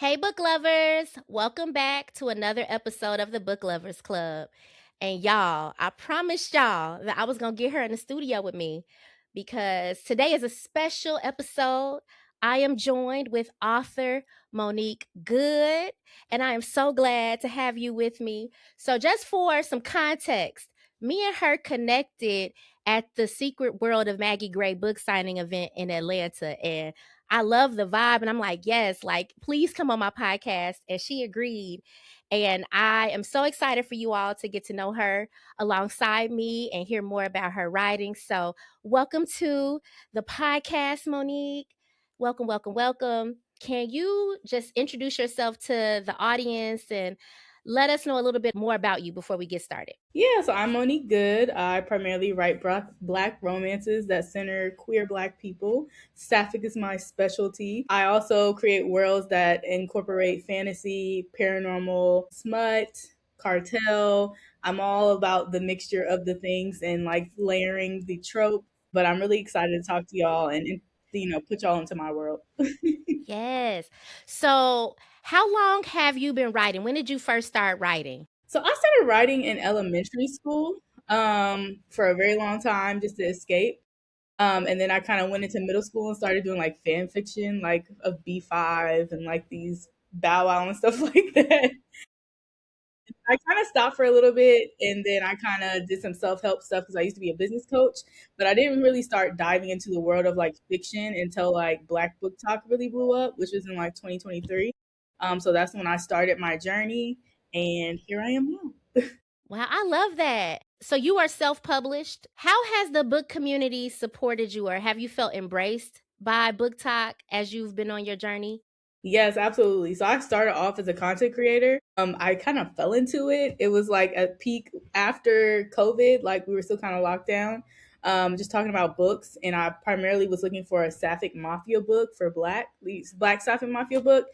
Hey, book lovers! Welcome back to another episode of the Book Lovers Club. And y'all, I promised y'all that I was going to get her in the studio with me because today is a special episode. I am joined with author Monique Goode, and I am so glad to have you with me. So, just for some context, me and her connected at the Secret World of Maggie Gray book signing event in Atlanta. And I love the vibe. And I'm like, yes, like, please come on my podcast. And she agreed. And I am so excited for you all to get to know her alongside me and hear more about her writing. So, welcome to the podcast, Monique. Welcome, welcome, welcome. Can you just introduce yourself to the audience and let us know a little bit more about you before we get started? Yeah, so I'm Monique Goode. I primarily write black romances that center queer black people. Sapphic is my specialty. I also create worlds that incorporate fantasy, paranormal, smut, cartel. I'm all about the mixture of the things and like layering the trope. But I'm really excited to talk to y'all and put y'all into my world. Yes. So, how long have you been writing? When did you first start writing? So I started writing in elementary school for a very long time just to escape. And then I kind of went into middle school and started doing like fan fiction, like of B5 and like these Bow Wow and stuff like that. I kind of stopped for a little bit and then I kind of did some self help stuff because I used to be a business coach, but I didn't really start diving into the world of like fiction until like Black Book Talk really blew up, which was in like 2023. So that's when I started my journey, and here I am now. Wow, I love that. So you are self-published. How has the book community supported you, or have you felt embraced by Book Talk as you've been on your journey? Yes, absolutely. So I started off as a content creator. I kind of fell into it. It was like a peak after COVID, like we were still kind of locked down. Just talking about books, and I primarily was looking for a Sapphic Mafia book for Black Sapphic Mafia book,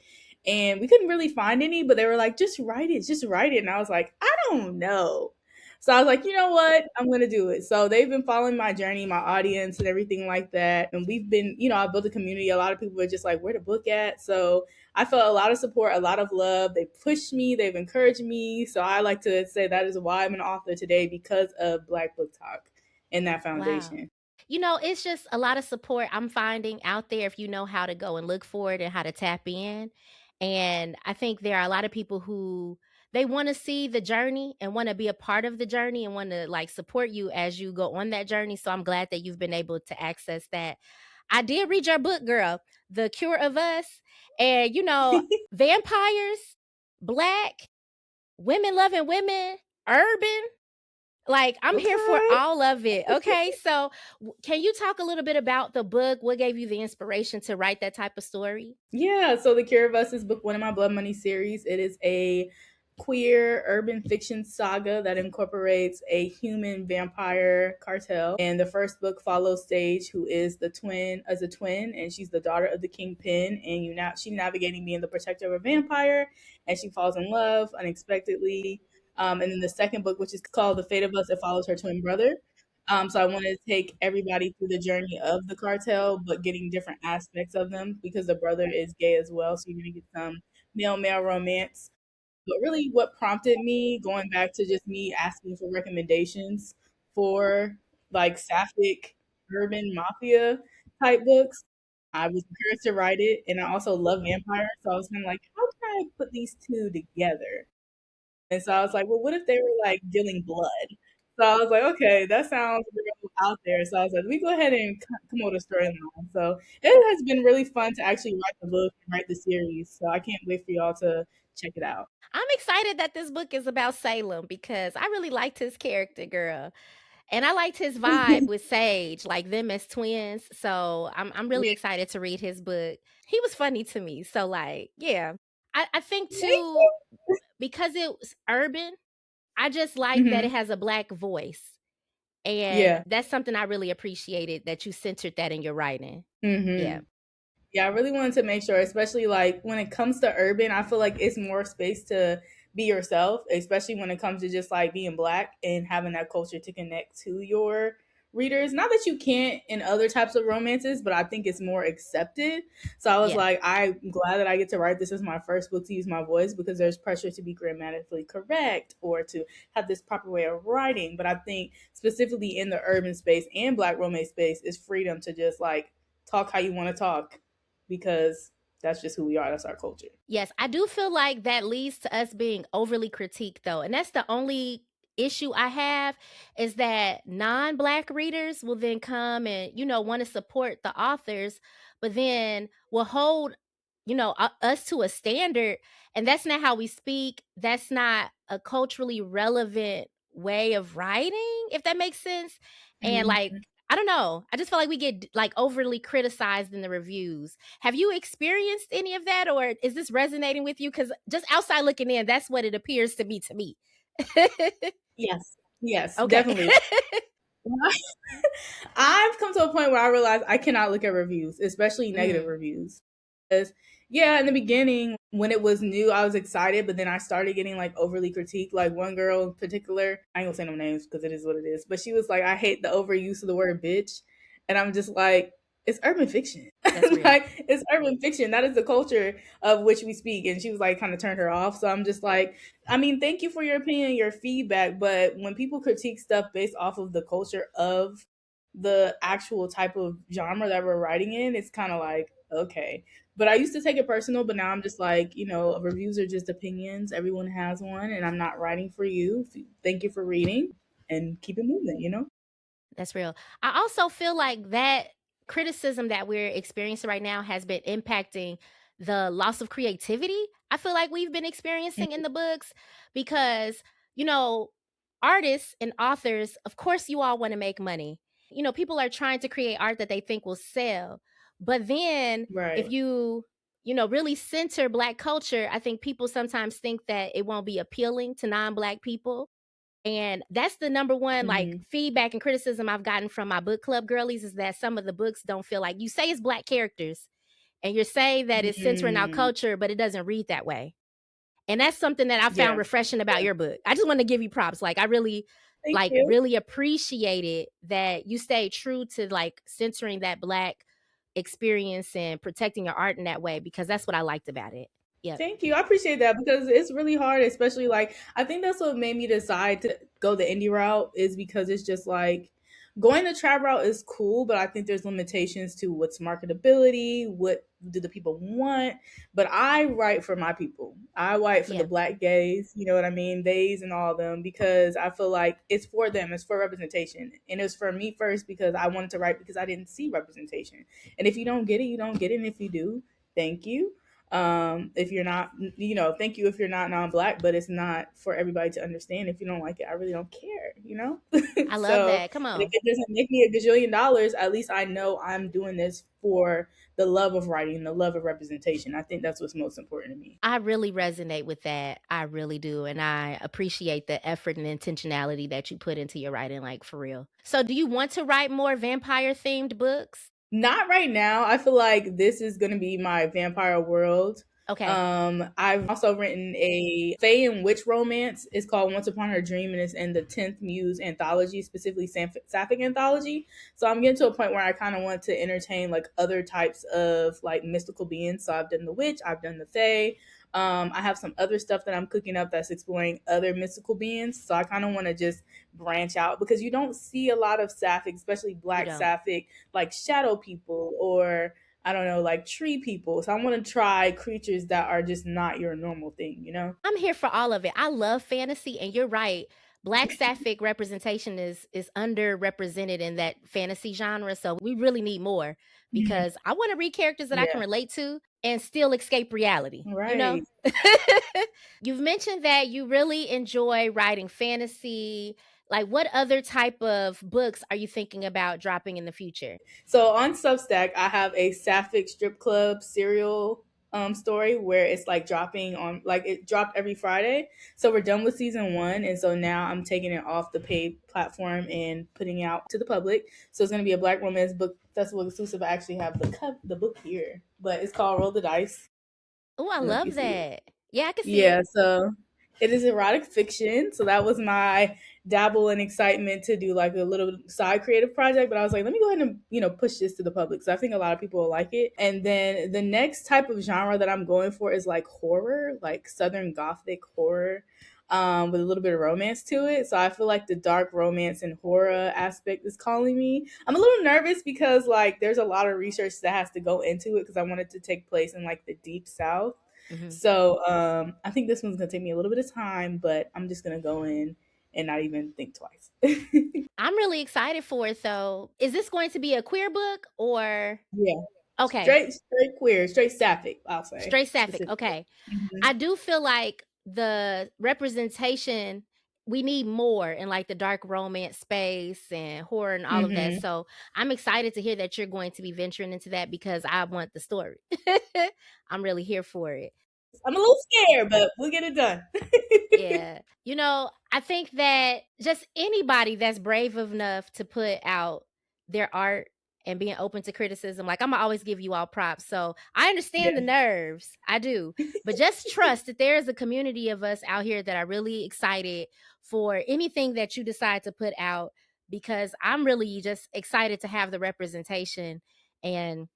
and we couldn't really find any. But they were like, just write it," and I was like, "I don't know." So I was like, you know what? I'm going to do it. So they've been following my journey, my audience, and everything like that. And we've been, I built a community. A lot of people are just like, where the book at? So I felt a lot of support, a lot of love. They pushed me, they've encouraged me. So I like to say that is why I'm an author today, because of Black Book Talk and that Wow. foundation. It's just a lot of support I'm finding out there if you know how to go and look for it and how to tap in. And I think there are a lot of people who they want to see the journey and want to be a part of the journey and want to like support you as you go on that journey. So I'm glad that you've been able to access that. I did read your book, girl, The Cure of Us. And vampires, black, women loving women, urban, like, I'm here for Okay. all of it, okay? So, can you talk a little bit about the book? What gave you the inspiration to write that type of story? Yeah, so The Cure of Us is book one in my Blood Money series. It is a queer urban fiction saga that incorporates a human vampire cartel. And the first book follows Sage, who is a twin, and she's the daughter of the kingpin. And she's navigating being the protector of a vampire, and she falls in love unexpectedly. And then the second book, which is called The Fate of Us, it follows her twin brother. So I wanted to take everybody through the journey of the cartel, but getting different aspects of them because the brother is gay as well. So you're gonna get some male romance. But really, what prompted me going back to just me asking for recommendations for like sapphic urban mafia type books, I was encouraged to write it, and I also love vampires. So I was kind of like, how can I put these two together? And so I was like, well, what if they were like dealing blood? So I was like, okay, that sounds real out there. So I was like, we go ahead and come up with a storyline. So it has been really fun to actually write the book and write the series. So I can't wait for y'all to check it out. I'm excited that this book is about Salem because I really liked his character, girl. And I liked his vibe with Sage, like them as twins. So I'm really excited to read his book. He was funny to me. So like, yeah. I think too, because it was urban, I just like that it Hmm. has a black voice. And Yeah. that's something I really appreciated that you centered that in your writing. Hmm. Yeah. Yeah, I really wanted to make sure, especially like when it comes to urban, I feel like it's more space to be yourself, especially when it comes to just like being black and having that culture to connect to your readers. Not that you can't in other types of romances, but I think it's more accepted. So I was Yeah. like, I'm glad that I get to write this as my first book to use my voice, because there's pressure to be grammatically correct or to have this proper way of writing. But I think specifically in the urban space and Black romance space is freedom to just like talk how you want to talk, because that's just who we are. That's our culture. Yes, I do feel like that leads to us being overly critiqued though. And that's the only issue I have, is that non-black readers will then come and, want to support the authors, but then will hold, us to a standard, and that's not how we speak. That's not a culturally relevant way of writing, if that makes sense. And like, Mm-hmm. I don't know. I just feel like we get like overly criticized in the reviews. Have you experienced any of that, or is this resonating with you? Because just outside looking in, that's what it appears to be to me. Yes. Yes, Okay. definitely. I've come to a point where I realize I cannot look at reviews, especially negative Mm, reviews. Because, yeah, in the beginning, when it was new, I was excited, but then I started getting like overly critiqued. Like one girl in particular, I ain't gonna say no names because it is what it is, but she was like, I hate the overuse of the word bitch. And I'm just like, it's urban fiction. that's real. Like, it's urban fiction. That is the culture of which we speak. And she was like, kind of turned her off. So I'm just like, I mean, thank you for your opinion, your feedback. But when people critique stuff based off of the culture of the actual type of genre that we're writing in, it's kind of like, okay. But I used to take it personal, but now I'm just like, reviews are just opinions. Everyone has one, and I'm not writing for you. Thank you for reading, and keep it moving. That's real. I also feel like that criticism that we're experiencing right now has been impacting the loss of creativity. I feel like we've been experiencing in the books because, you know, artists and authors, of course, you all want to make money. People are trying to create art that they think will sell. But then if Right. really center Black culture, I think people sometimes think that it won't be appealing to non-Black people, and that's the number one like Hmm. feedback and criticism I've gotten from my book club girlies, is that some of the books don't feel like, you say it's Black characters and you're saying that it's centering our Mm. culture, but it doesn't read that way. And that's something that I found Yeah. refreshing about Yeah. your book. I just want to give you props. Like I really Thank you. really appreciated that you stayed true to like centering that Black experience and protecting your art in that way, because that's what I liked about it. Yep. Thank you. I appreciate that, because it's really hard, especially like I think that's what made me decide to go the indie route, is because it's just like going the trap route is cool, but I think there's limitations to what's marketability, what do the people want. But I write for my people. I write for the Yeah. Black gays, you know what I mean? Theys and all of them, because I feel like it's for them, it's for representation. And it's for me first, because I wanted to write because I didn't see representation. And if you don't get it, you don't get it. And if you do, thank you. If you're not, thank you if you're not non-Black, but it's not for everybody to understand. If you don't like it, I really don't care. I love So, that. Come and if on. it doesn't make me a gajillion dollars, at least I know I'm doing this for the love of writing, the love of representation. I think that's what's most important to me. I really resonate with that. I really do. And I appreciate the effort and intentionality that you put into your writing, like for real. So, do you want to write more vampire themed books? Not right now. I feel like this is going to be my vampire world. Okay. I've also written a Fae and Witch romance. It's called Once Upon Her Dream, and it's in the 10th Muse anthology, specifically Sapphic anthology. So I'm getting to a point where I kind of want to entertain like other types of like mystical beings. So I've done the witch, I've done the Fae. I have some other stuff that I'm cooking up that's exploring other mystical beings. So I kind of want to just branch out, because you don't see a lot of Sapphic, especially You Black don't. Sapphic, like shadow people, or I don't know, like tree people. So I want to try creatures that are just not your normal thing. I'm here for all of it. I love fantasy, and you're right. Black sapphic representation is underrepresented in that fantasy genre. So we really need more, Mhm. because I want to read characters that I Yeah. can relate to and still escape reality, you know? Right. You've mentioned that you really enjoy writing fantasy. Like, what other type of books are you thinking about dropping in the future? So on Substack, I have a Sapphic strip club serial story where it's like dropping on, like it dropped every Friday. So we're done with season one, and so now I'm taking it off the paid platform and putting it out to the public. So it's gonna be a Black romance book festival exclusive. I actually have the book here, but it's called Roll the Dice. Oh, I I don't know if you love see it. that. Yeah, I can see Yeah, it. so It is erotic fiction, so that was my dabble and excitement to do like a little side creative project. But I was like, let me go ahead and push this to the public. So I think a lot of people will like it. And then the next type of genre that I'm going for is like horror, like Southern Gothic horror. With a little bit of romance to it. So I feel like the dark romance and horror aspect is calling me. I'm a little nervous because like there's a lot of research that has to go into it because I want it to take place in like the deep south. Mhm. So I think this one's gonna take me a little bit of time, but I'm just gonna go in and not even think twice. I'm really excited for it though. Is this going to be a queer book or Yeah, okay, straight queer, straight sapphic. I'll say straight sapphic. specifically. Okay. Hmm. I do feel like the representation we need more in like the dark romance space and horror and all of that. Hmm. So I'm excited to hear that you're going to be venturing into that because I want the story. I'm really here for it. I'm a little scared, but we'll get it done. Yeah. I think that just anybody that's brave enough to put out their art and being open to criticism, like I'm gonna always give you all props. So I understand the Yeah. nerves. I do. But just trust that there is a community of us out here that are really excited for anything that you decide to put out because I'm really just excited to have the representation. And,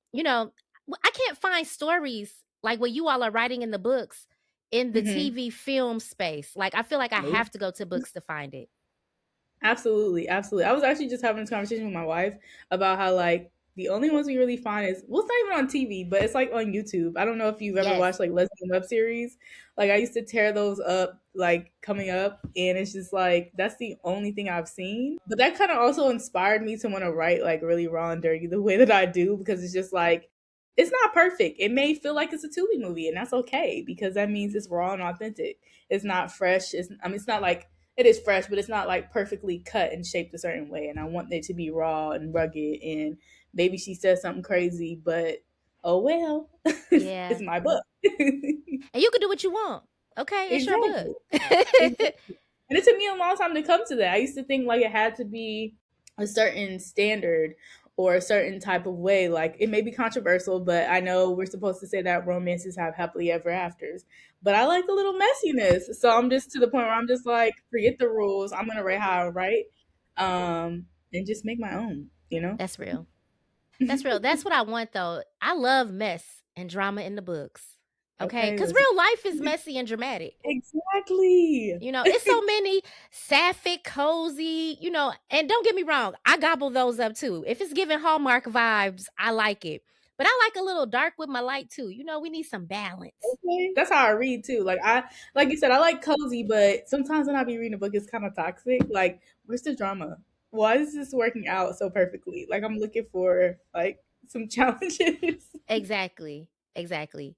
I can't find stories like what you all are writing in the books in the Hmm. TV film space. Like, I feel like I Nope. have to go to books to find it. Absolutely, absolutely. I was actually just having this conversation with my wife about how like the only ones we really find is well, it's not even on TV, but it's like on YouTube. I don't know if you've ever Yes. watched like lesbian web series. Like I used to tear those up like coming up, and it's just like that's the only thing I've seen. But that kind of also inspired me to want to write like really raw and dirty the way that I do because it's just like it's not perfect. It may feel like it's a Tubi movie, and that's okay because that means it's raw and authentic. It's not fresh. It's not like it is fresh, but it's not like perfectly cut and shaped a certain way. And I want it to be raw and rugged. And maybe she says something crazy, but oh well, it's Yeah. my book. And you can do what you want. Okay, it's your book. Exactly. Exactly. And it took me a long time to come to that. I used to think like it had to be a certain standard or a certain type of way. Like it may be controversial, but I know we're supposed to say that romances have happily ever afters. But I like a little messiness. So I'm just to the point where I'm just like, forget the rules. I'm gonna write how I write. And just make my own, you know? That's real. That's real. That's what I want though. I love mess and drama in the books. Okay? Okay, Cuz let's real life is messy and dramatic. exactly. It's so many sapphic, cozy, and don't get me wrong, I gobble those up too. If it's giving Hallmark vibes, I like it. But I like a little dark with my light too. We need some balance. Okay. That's how I read too. Like you said, I like cozy, but sometimes when I be reading a book, it's kind of toxic. Like, where's the drama? Why is this working out so perfectly? Like, I'm looking for like some challenges. Exactly. Exactly.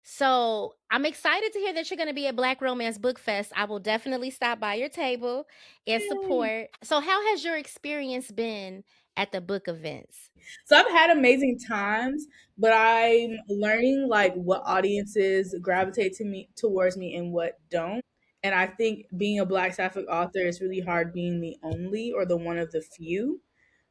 So I'm excited to hear that you're going to be at Black Romance Book Fest. I will definitely stop by your table and Yay. support. So, how has your experience been at the book events? So I've had amazing times, but I'm learning like what audiences gravitate to me towards me and what don't. And I think being a Black Sapphic author is really hard being the only or the one of the few.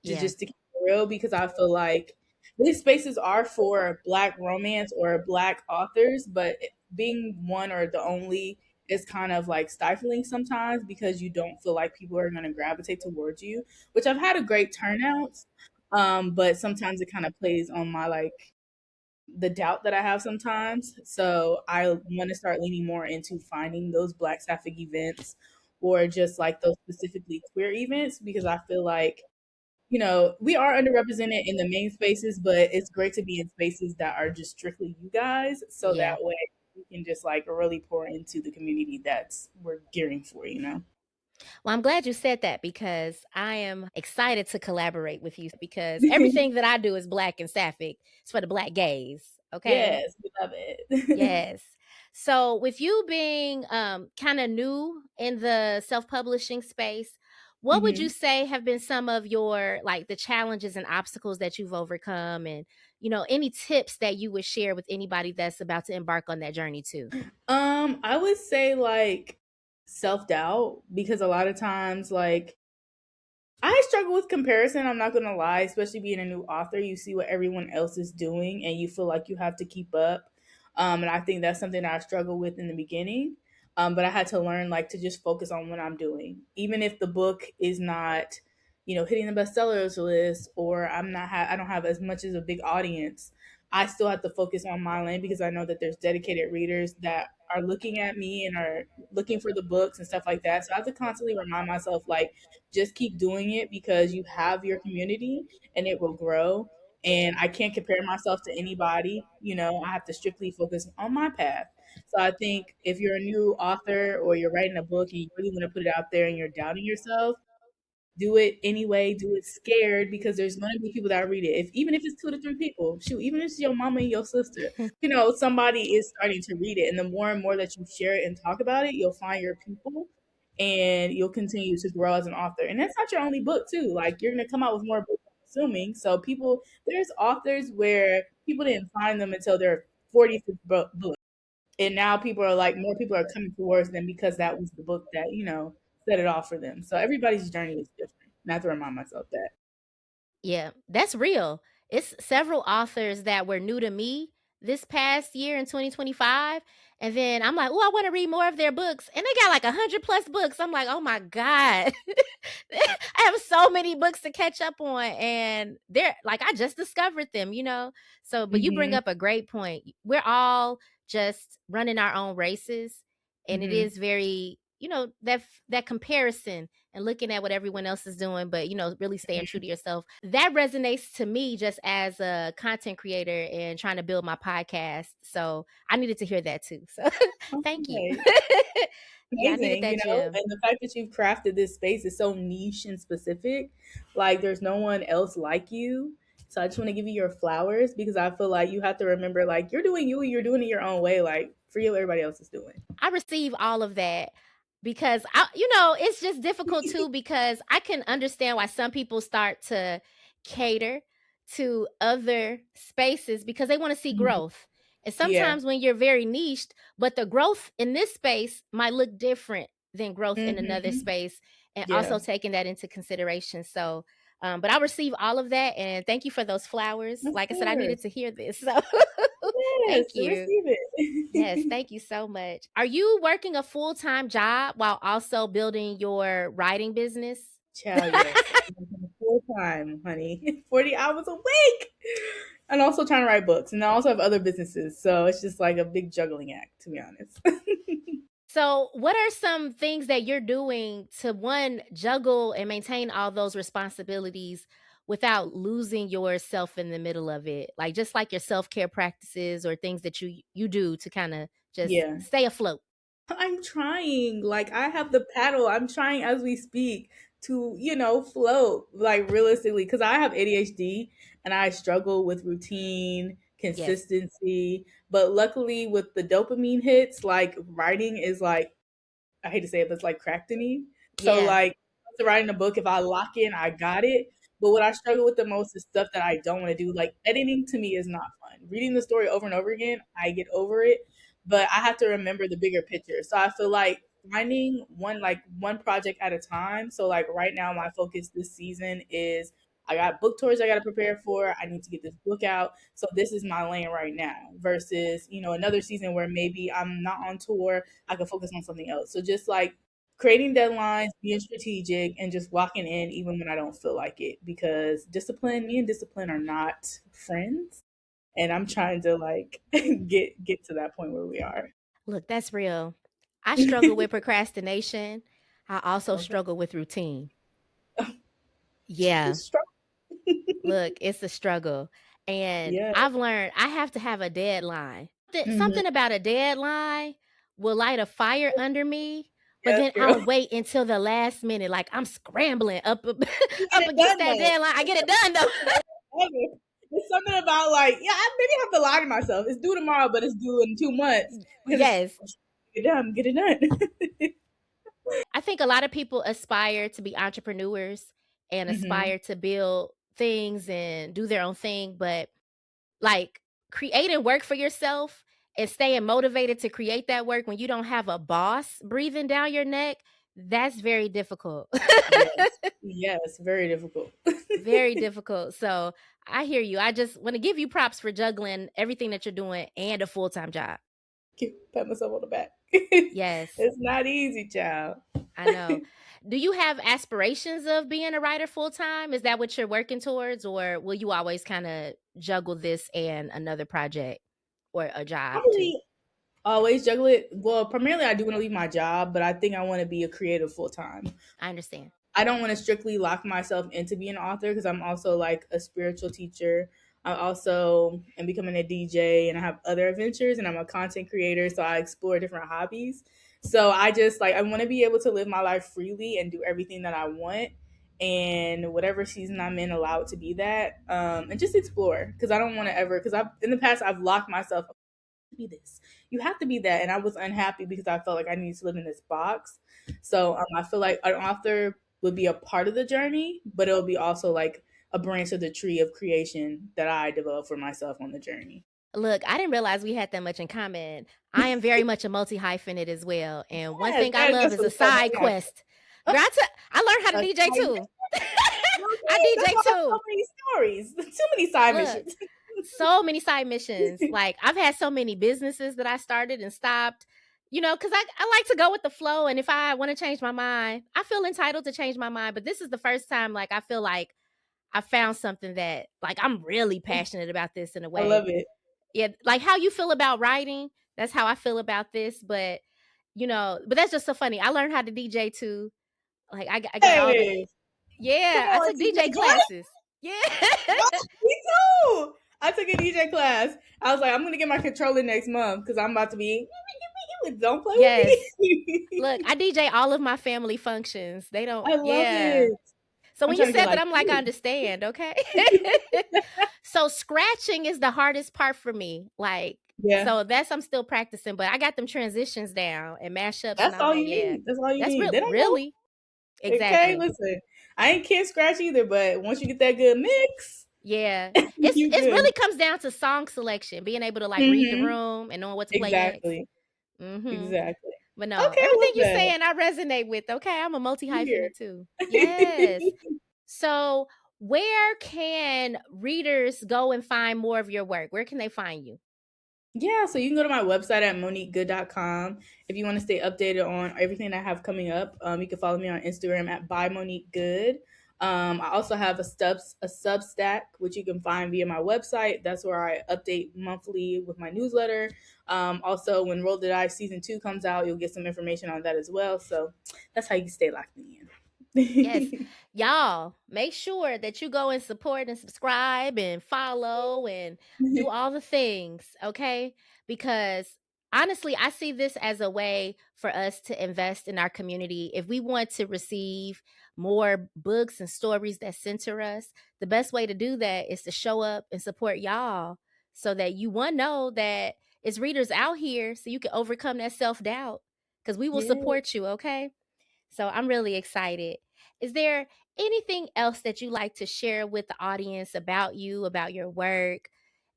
Yeah. Just to keep it real because I feel like these spaces are for Black romance or Black authors, but being one or the only is kind of like stifling sometimes because you don't feel like people are going to gravitate towards you, which I've had a great turnout. But sometimes it kind of plays on my like the doubt that I have sometimes. So I want to start leaning more into finding those Black Sapphic events or just like those specifically queer events because I feel like we are underrepresented in the main spaces, but it's great to be in spaces that are just strictly you guys. So that Yeah. way we can just like really pour into the community that's we're gearing for. Well, I'm glad you said that because I am excited to collaborate with you because everything that I do is Black and Sapphic. It's for the Black gays. Okay. Yes, we love it. Yes. So, with you being kind of new in the self-publishing space, what would you Hmm. say have been some of your like the challenges and obstacles that you've overcome and any tips that you would share with anybody that's about to embark on that journey too? I would say like self-doubt because a lot of times like I struggle with comparison, I'm not gonna lie, especially being a new author. You see what everyone else is doing and you feel like you have to keep up. And I think that's something that I struggle with in the beginning. But I had to learn like to just focus on what I'm doing, even if the book is not, hitting the bestsellers list, or I don't have as much as a big audience. I still have to focus on my lane because I know that there's dedicated readers that are looking at me and are looking for the books and stuff like that. So I have to constantly remind myself, like, just keep doing it because you have your community and it will grow. And I can't compare myself to anybody. I have to strictly focus on my path. So I think if you're a new author or you're writing a book and you really want to put it out there and you're doubting yourself, do it anyway, do it scared, because there's going to be people that read it. Even if it's 2 to 3 people, shoot, even if it's your mama and your sister, somebody is starting to read it. And the more and more that you share it and talk about it, you'll find your people and you'll continue to grow as an author. And that's not your only book too. Like, you're going to come out with more books, I'm assuming. So there's authors where people didn't find them until their 45th book. And now more people are coming towards them because that was the book that, set it off for them. So everybody's journey is different. And I have to remind myself that. Yeah, that's real. It's several authors that were new to me this past year in 2025. And then I'm like, oh, I want to read more of their books. And they got like 100 plus books. I'm like, oh my God. I have so many books to catch up on. And they're like, I just discovered them. So, but you bring Mhm. up a great point. We're all just running our own races. And it Mhm. is very, that comparison and looking at what everyone else is doing, but really staying true Mhm. to yourself. That resonates to me just as a content creator and trying to build my podcast. So I needed to hear that too. So thank you. Okay. Yeah, I needed Amazing, that gem. and the fact that you've crafted this space is so niche and specific. Like, there's no one else like you. So I just want to give you your flowers, because I feel like you have to remember, like, you're doing you, you're doing it your own way. Like, forget what everybody else is doing. I receive all of that because it's just difficult too because I can understand why some people start to cater to other spaces because they want to see Mhm. growth. And Yeah. sometimes when you're very niched, but the growth in this space might look different than growth in another Mhm. space, and Yeah. also taking that into consideration. So, but I receive all of that, and thank you for those flowers. Of Like I said, I course. needed to hear this. So, Yes, thank you. receive Yes, it. thank you so much. Are you working a full-time job while also building your writing business? Child, yes. I'm working full time, honey. 40 hours a week. And also trying to write books. And I also have other businesses. So it's just like a big juggling act, to be honest. So, what are some things that you're doing to one juggle and maintain all those responsibilities without losing yourself in the middle of it? Like just like your self-care practices or things that you do to kind of just Yeah. stay afloat. I'm trying. Like, I have the paddle. I'm trying as we speak to, float, like, realistically, because I have ADHD and I struggle with routine, Yes. consistency. But luckily, with the dopamine hits, like, writing is like, I hate to say it, but it's like crack to me. So, Yeah. like, to writing a book, if I lock in, I got it. But what I struggle with the most is stuff that I don't want to do. Like, editing to me is not fun. Reading the story over and over again, I get over it. But I have to remember the bigger picture. So I feel like finding one project at a time. So, like, right now, my focus this season is I got book tours I got to prepare for. I need to get this book out. So this is my lane right now. Versus, another season where maybe I'm not on tour, I can focus on something else. So just like creating deadlines, being strategic, and just walking in even when I don't feel like it. Because me and discipline are not friends. And I'm trying to, like, get to that point where we are. Look, that's real. I struggle with procrastination. I also Okay. struggle with routine. Yeah. Strong. Look, it's a struggle. And Yeah. I've learned I have to have a deadline. Hmm. Something about a deadline will light a fire under me, but Yes, then I'll girl. wait until the last minute. Like I'm scrambling up You get up it against done that though. deadline. I get it done though. It's something about, like, yeah, I maybe have to lie to myself. It's due tomorrow, but it's due in 2 months because it's Yes. get it done, get it done. I think a lot of people aspire to be entrepreneurs and Hmm. aspire to build things and do their own thing, but like creating work for yourself and staying motivated to create that work when you don't have a boss breathing down your neck, that's very difficult. Yes, yes, very difficult. Very difficult. So I hear you. I just want to give you props for juggling everything that you're doing and a full time job. Pat myself on the back. Yes, It's not easy, child. I know. Do you have aspirations of being a writer full time? Is that what you're working towards, or will you always kind of juggle this and another project or a job too? Probably always juggle it. Well, primarily I do want to leave my job, but I think I want to be a creative full time. I understand. I don't want to strictly lock myself into being an author because I'm also like a spiritual teacher. I also am becoming a DJ and I have other adventures and I'm a content creator. So I explore different hobbies. So I just like, I want to be able to live my life freely and do everything that I want. And whatever season I'm in, allow it to be that. And just explore because I don't want to ever, because I've in the past, I've locked myself be this. You have to be that. And I was unhappy because I felt like I needed to live in this box. So I feel like an author would be a part of the journey, but it'll be also like a branch of the tree of creation that I develop for myself on the journey. Look, I didn't realize we had that much in common. I am very much a multi hyphenate as well. And one Yes, thing I love that's is what a it's called. side quest. Girl, I learned how to DJ too. I Okay, that's DJ why I have so too. many stories. Too many side Look, missions. so many side missions. Like I've had so many businesses that I started and stopped, because I like to go with the flow. And if I want to change my mind, I feel entitled to change my mind. But this is the first time like I feel like I found something that like I'm really passionate about this in a I way. love it. Yeah, like how you feel about writing, that's how I feel about this. But that's just so funny. I learned how to DJ too. Like I got all the Hey, come yeah, I on, took teach DJ me what? classes. Yeah. Me too. I took a DJ class. I was like, I'm gonna get my controller next month because I'm about to be. Don't play Yes. with Look, me. I DJ all of my family functions. They don't I love yeah. it. So I'm when you trying to get said that, like I'm like, I you. understand, okay? So scratching is the hardest part for me. Like, Yeah, so that's I'm still practicing, but I got them transitions down and mashups and that's all all that. you Yeah. need. That's all you That's need. real Then I know. really. Okay, Exactly. listen. I ain't can't scratch either, but once you get that good mix, Yeah. It's you it good. really comes down to song selection, being able to like read the Mm-hmm. room and knowing what to play next. Exactly. Mhm. Exactly. But no, Okay, I everything love you're that. saying I resonate with. Okay, I'm a multi Here. hyphenate too. Yes. So, where can readers go and find more of your work? Where can they find you? Yeah, so you can go to my website at moniquegoode.com if you want to stay updated on everything I have coming up. You can follow me on Instagram at by Monique Goode. I also have a Substack which you can find via my website. That's where I update monthly with my newsletter. Also, when Roll the Dice season 2 comes out, you'll get some information on that as well. So that's how you stay locked Yes. in. Y'all, make sure that you go and support and subscribe and follow and do all the things, okay? Because honestly, I see this as a way for us to invest in our community. If we want to receive more books and stories that center us, the best way to do that is to show up and support y'all so that you one know that it's readers out here so you can overcome that self-doubt because we will Yeah. support you, okay? So I'm really excited. Is there anything else that you like to share with the audience about you, about your work,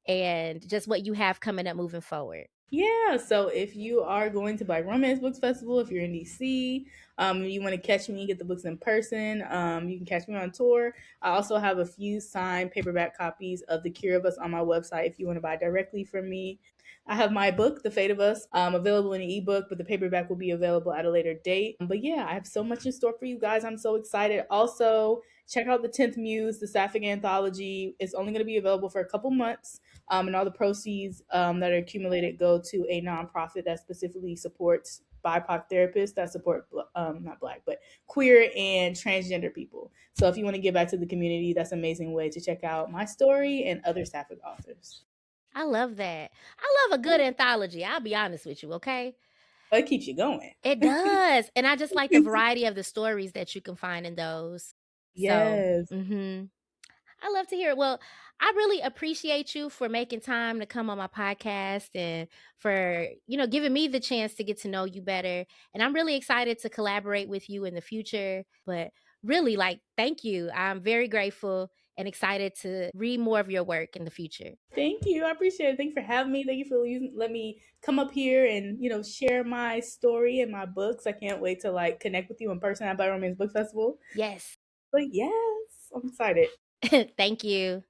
and just what you have coming up moving forward? Yeah, so if you are going to Black Romance Books Festival, if you're in DC, you want to catch me, get the books in person, you can catch me on tour. I also have a few signed paperback copies of The Cure of Us on my website if you want to buy directly from me. I have my book, The Fate of Us, available in an ebook, but the paperback will be available at a later date. But yeah, I have so much in store for you guys. I'm so excited. Also, check out the 10th Muse, the Sapphic Anthology. It's only going to be available for a couple months. And all the proceeds that are accumulated go to a nonprofit that specifically supports BIPOC therapists that support not Black but queer and transgender people. So if you want to give back to the community, that's an amazing way to check out my story and other Sapphic authors. I love that. I love a good anthology. I'll be honest with you, okay? But it keeps you going. It does. And I just like the variety of the stories that you can find in those. So, Yes. I love to hear it. Well, I really appreciate you for making time to come on my podcast and for, giving me the chance to get to know you better. And I'm really excited to collaborate with you in the future. But really, like, thank you. I'm very grateful and excited to read more of your work in the future. Thank you. I appreciate it. Thank you for having me. Thank you for let me come up here and share my story and my books. I can't wait to like connect with you in person at Black Romance Book Festival. Yes. But yes, I'm excited. Thank you.